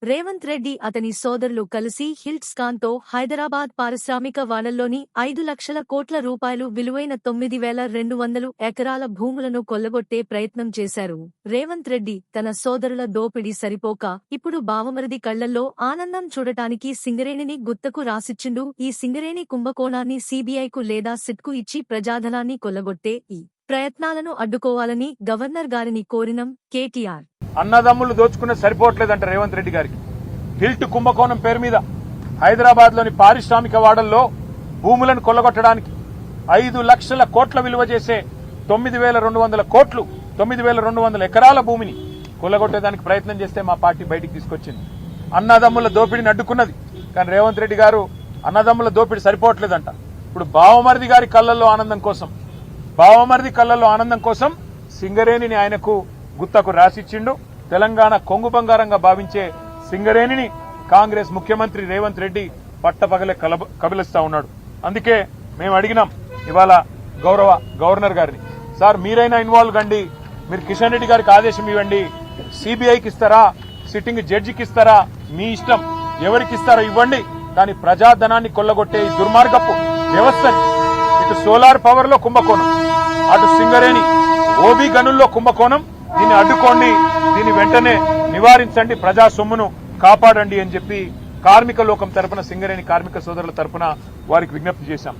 రేవంత్ రెడ్డి అతని సోదరులు కలిసి హిల్ట్స్కాన్ తో హైదరాబాద్ పారిశ్రామిక వాడల్లోని 5 లక్షల కోట్ల రూపాయలు విలువైన 9,200 ఎకరాల భూములను కొల్లగొట్టే ప్రయత్నం చేశారు. రేవంత్ రెడ్డి తన సోదరుల దోపిడీ సరిపోక ఇప్పుడు బావమరిది కళ్లల్లో ఆనందం చూడటానికి సింగరేణిని గుత్తకు రాసిచ్చిండు. ఈ సింగరేణి కుంభకోణాన్ని సీబీఐకు లేదా సిట్కు ఇచ్చి ప్రజాధనాన్ని కొల్లగొట్టే ఈ ప్రయత్నాలను అడ్డుకోవాలని గవర్నర్ గారిని కోరినం కేటీఆర్. అన్నదమ్ములు దోచుకున్న సరిపోవట్లేదంట రేవంత్ రెడ్డి గారికి. హిల్ట్ కుంభకోణం పేరు మీద హైదరాబాద్ లోని పారిశ్రామిక వాడల్లో భూములను కొల్లగొట్టడానికి 5 లక్షల కోట్ల విలువ చేసే 9,200 కోట్లు 9,200 ఎకరాల భూమిని కొల్లగొట్టేదానికి ప్రయత్నం చేస్తే మా పార్టీ బయటికి తీసుకొచ్చింది. అన్నదమ్ముల దోపిడిని అడ్డుకున్నది. కానీ రేవంత్ రెడ్డి గారు అన్నదమ్ముల దోపిడి సరిపోవట్లేదంట. ఇప్పుడు బావమరిది గారి కళ్లలో ఆనందం కోసం సింగరేణిని ఆయనకు గుత్తకు రాసిచ్చిండు. తెలంగాణ కొంగు బంగారంగా భావించే సింగరేణిని కాంగ్రెస్ ముఖ్యమంత్రి రేవంత్ రెడ్డి పట్టపగలే కబిలిస్తా ఉన్నాడు. అందుకే మేము అడిగినాం ఇవాళ గౌరవ గవర్నర్ గారిని, సార్ మీరైనా ఇన్వాల్వ్ కండి, మీరు కిషన్ రెడ్డి గారికి ఆదేశం ఇవ్వండి, సిబిఐకి ఇస్తారా, సిట్టింగ్ జడ్జికి ఇస్తారా, మీ ఇష్టం, ఎవరికి ఇస్తారో ఇవ్వండి, కానీ ప్రజాధనాన్ని కొల్లగొట్టే ఈ దుర్మార్గపు వ్యవస్థని, ఇటు సోలార్ పవర్ లో కుంభకోణం, అటు సింగరేణి ఓబీ గనుల్లో కుంభకోణం, దీన్ని అడ్డుకోండి, దీన్ని వెంటనే నివారించండి, ప్రజా సొమ్మును కాపాడండి అని చెప్పి కార్మిక లోకం తరపున సింగరేణి కార్మిక సోదరుల తరపున వారికి విజ్ఞప్తి చేశాం.